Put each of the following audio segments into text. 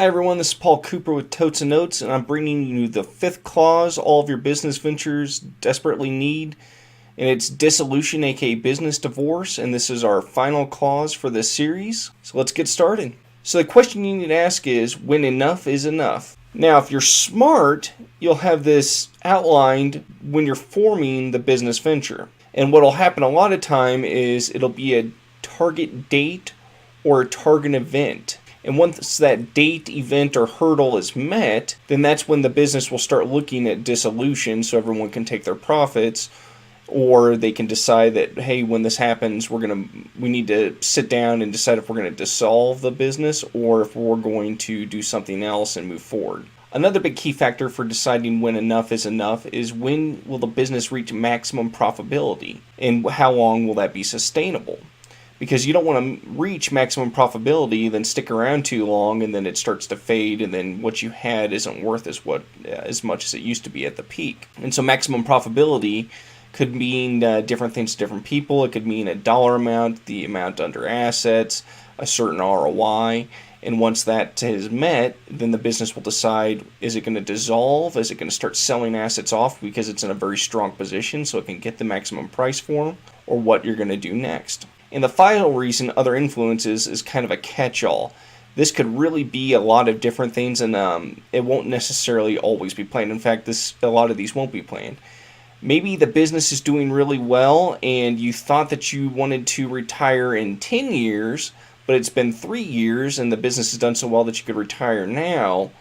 Hi everyone, this is Paul Cooper with Totes and Notes, and I'm bringing you the fifth clause all of your business ventures desperately need, and it's dissolution, aka business divorce, and this is our final clause for this series. So let's get started. So the question you need to ask is, when enough is enough? Now, if you're smart, you'll have this outlined when you're forming the business venture. And what'll happen a lot of time is it'll be a target date or a target event. And once that date, event, or hurdle is met, then that's when the business will start looking at dissolution so everyone can take their profits, or they can decide that, hey, when this happens, we need to sit down and decide if we're going to dissolve the business or if we're going to do something else and move forward. Another big key factor for deciding when enough is when will the business reach maximum profitability, and how long will that be sustainable? Because you don't want to reach maximum profitability, then stick around too long, and then it starts to fade, and then what you had isn't worth as much as it used to be at the peak. And so maximum profitability could mean different things to different people. It could mean a dollar amount, the amount under assets, a certain ROI. And once that is met, then the business will decide, is it going to dissolve? Is it going to start selling assets off because it's in a very strong position so it can get the maximum price for them, or what you're going to do next? And the final reason, other influences, is kind of a catch-all. This could really be a lot of different things, and it won't necessarily always be planned. In fact, a lot of these won't be planned. Maybe the business is doing really well, and you thought that you wanted to retire in 10 years, but it's been 3 years, and the business has done so well that you could retire now.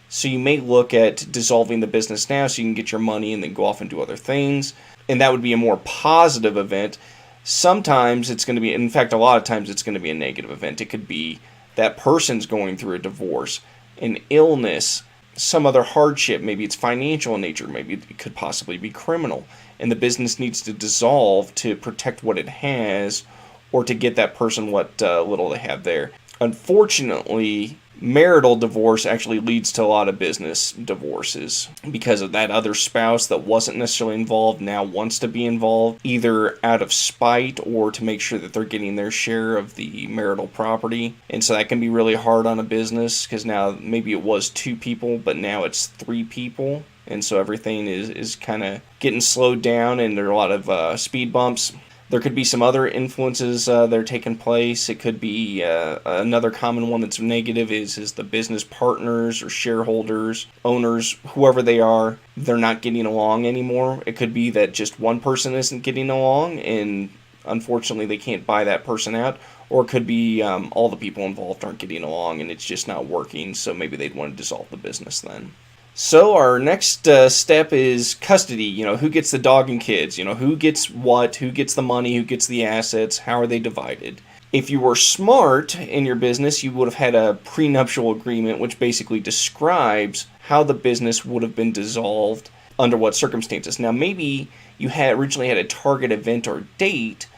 So you may look at dissolving the business now so you can get your money and then go off and do other things. And that would be a more positive event. Sometimes it's going to be, in fact, a lot of times it's going to be a negative event. It could be that person's going through a divorce, an illness, some other hardship. Maybe it's financial in nature. Maybe it could possibly be criminal. And the business needs to dissolve to protect what it has or to get that person what little they have there. Unfortunately, marital divorce actually leads to a lot of business divorces because of that other spouse that wasn't necessarily involved now wants to be involved, either out of spite or to make sure that they're getting their share of the marital property. And so that can be really hard on a business because now maybe it was 2 people, but now it's 3 people. And so everything is kind of getting slowed down, and there are a lot of speed bumps. There could be some other influences that are taking place. It could be another common one that's negative is the business partners or shareholders, owners, whoever they are, they're not getting along anymore. It could be that just one person isn't getting along and unfortunately they can't buy that person out. Or it could be all the people involved aren't getting along and it's just not working, so maybe they'd want to dissolve the business then. So our next step is custody. Who gets the dog and kids? Who gets what? Who gets the money? Who gets the assets? How are they divided? If you were smart in your business, you would have had a prenuptial agreement, which basically describes how the business would have been dissolved under what circumstances. Now, maybe you had originally had a target event or date,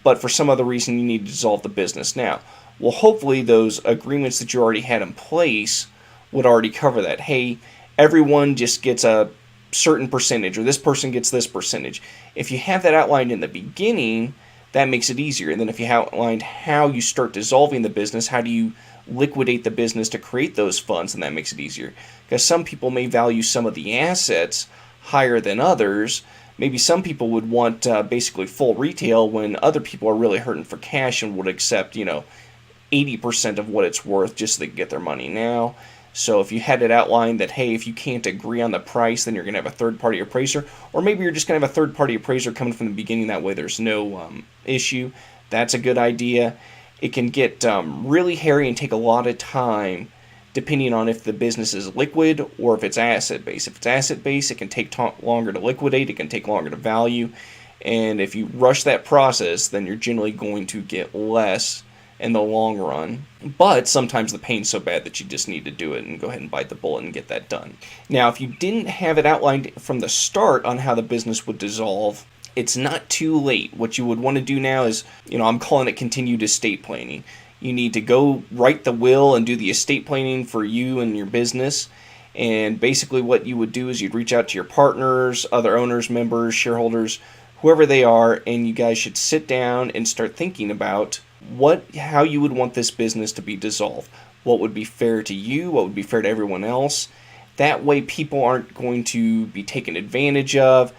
but for some other reason you need to dissolve the business now. Well, hopefully those agreements that you already had in place would already cover that. Hey, everyone just gets a certain percentage, or this person gets this percentage. If you have that outlined in the beginning, that makes it easier. And then if you outlined how you start dissolving the business, how do you liquidate the business to create those funds, and that makes it easier. Because some people may value some of the assets higher than others. Maybe some people would want basically full retail when other people are really hurting for cash and would accept, 80% of what it's worth just so they can get their money now. So if you had it outlined that, hey, if you can't agree on the price, then you're going to have a third-party appraiser. Or maybe you're just going to have a third-party appraiser coming from the beginning. That way there's no issue. That's a good idea. It can get really hairy and take a lot of time depending on if the business is liquid or if it's asset-based. If it's asset-based, it can take longer to liquidate. It can take longer to value. And if you rush that process, then you're generally going to get less in the long run. But sometimes the pain's so bad that you just need to do it and go ahead and bite the bullet and get that done. Now, if you didn't have it outlined from the start on how the business would dissolve, it's not too late. What you would want to do now is, I'm calling it continued estate planning. You need to go write the will and do the estate planning for you and your business. And basically what you would do is you'd reach out to your partners, other owners, members, shareholders, whoever they are, and you guys should sit down and start thinking about how you would want this business to be dissolved. what would be fair to you, what would be fair to everyone else. That way people aren't going to be taken advantage of,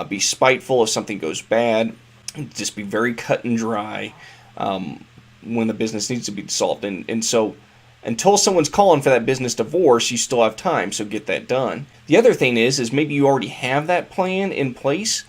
be spiteful if something goes bad. Just be very cut and dry when the business needs to be dissolved. And so until someone's calling for that business divorce, you still have time, so get that done. The other thing is maybe you already have that plan in place,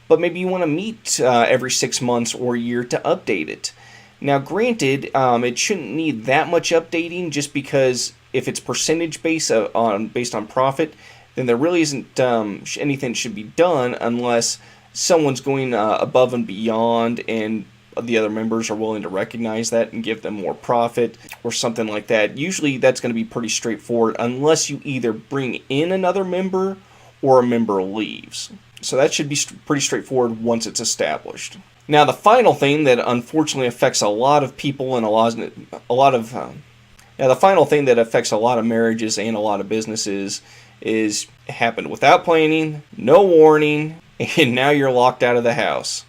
but maybe you want to meet every 6 months or a year to update it. Now, granted, it shouldn't need that much updating, just because if it's percentage based on profit, then there really isn't anything that should be done unless someone's going above and beyond and the other members are willing to recognize that and give them more profit or something like that. Usually that's going to be pretty straightforward unless you either bring in another member or a member leaves. So that should be pretty straightforward once it's established. Now, the final thing that unfortunately affects a lot of people and the final thing that affects a lot of marriages and a lot of businesses is it happened without planning, no warning, and now you're locked out of the house.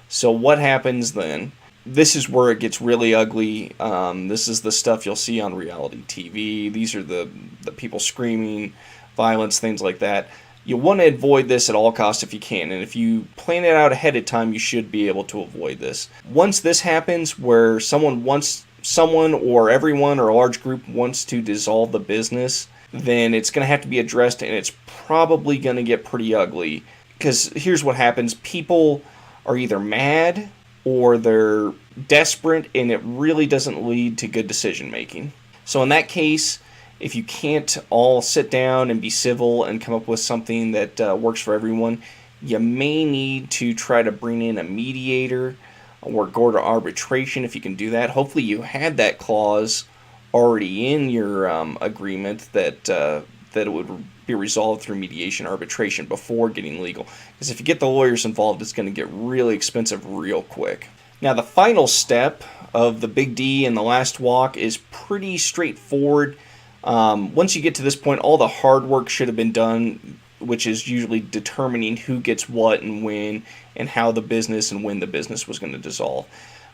So what happens then? This is where it gets really ugly. This is the stuff you'll see on reality TV. These are the people screaming, violence, things like that. You want to avoid this at all costs if you can, and if you plan it out ahead of time, you should be able to avoid this. Once this happens, where someone or everyone or a large group wants to dissolve the business, then it's going to have to be addressed, and it's probably going to get pretty ugly. Because here's what happens. People are either mad or they're desperate, and it really doesn't lead to good decision making. So in that case, if you can't all sit down and be civil and come up with something that works for everyone, you may need to try to bring in a mediator or go to arbitration if you can do that. Hopefully you had that clause already in your agreement that it would be resolved through mediation arbitration before getting legal. Because if you get the lawyers involved, it's going to get really expensive real quick. Now, the final step of the Big D and the last walk is pretty straightforward. Once you get to this point, all the hard work should have been done, which is usually determining who gets what and when, and how the business and when the business was going to dissolve.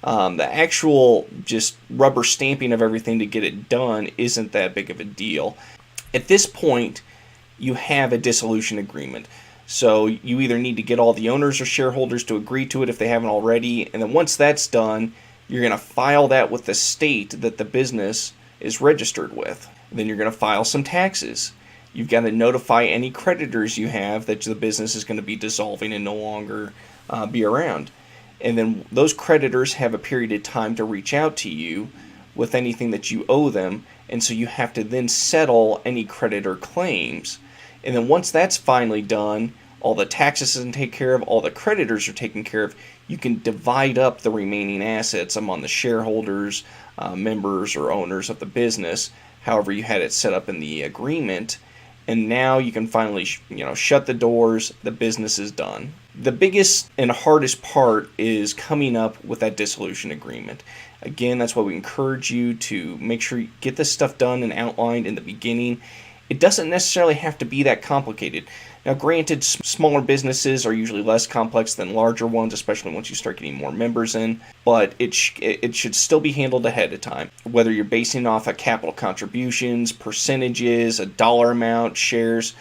The actual just rubber stamping of everything to get it done isn't that big of a deal. At this point, you have a dissolution agreement. So you either need to get all the owners or shareholders to agree to it if they haven't already, and then once that's done, you're going to file that with the state that the business is registered with. Then you're going to file some taxes. You've got to notify any creditors you have that the business is going to be dissolving and no longer be around. And then those creditors have a period of time to reach out to you with anything that you owe them, and so you have to then settle any creditor claims. And then once that's finally done, all the taxes are taken care of, all the creditors are taken care of, you can divide up the remaining assets among the shareholders, members, or owners of the business, however you had it set up in the agreement, and now you can finally shut the doors. The business is done. The biggest and hardest part is coming up with that dissolution agreement. Again, that's why we encourage you to make sure you get this stuff done and outlined in the beginning. It doesn't necessarily have to be that complicated. Now, granted, smaller businesses are usually less complex than larger ones, especially once you start getting more members in, but it should still be handled ahead of time. Whether you're basing off of capital contributions, percentages, a dollar amount, shares,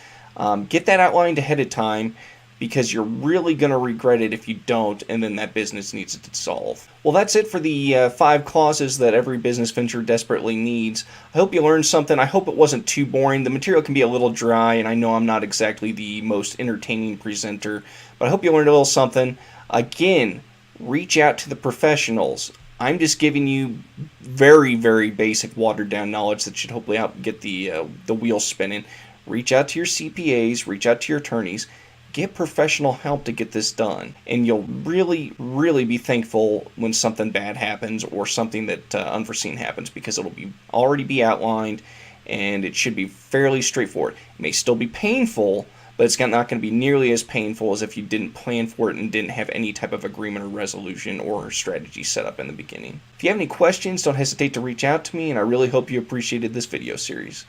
get that outlined ahead of time, because you're really going to regret it if you don't, and then that business needs to dissolve. Well, that's it for the 5 clauses that every business venture desperately needs. I hope you learned something. I hope it wasn't too boring. The material can be a little dry, and I know I'm not exactly the most entertaining presenter, but I hope you learned a little something. Again, reach out to the professionals. I'm just giving you very, very basic, watered-down knowledge that should hopefully help get the wheels spinning. Reach out to your CPAs, reach out to your attorneys. Get professional help to get this done, and you'll really, really be thankful when something bad happens or something that unforeseen happens, because it'll already be outlined, and it should be fairly straightforward. It may still be painful, but it's not going to be nearly as painful as if you didn't plan for it and didn't have any type of agreement or resolution or strategy set up in the beginning. If you have any questions, don't hesitate to reach out to me, and I really hope you appreciated this video series.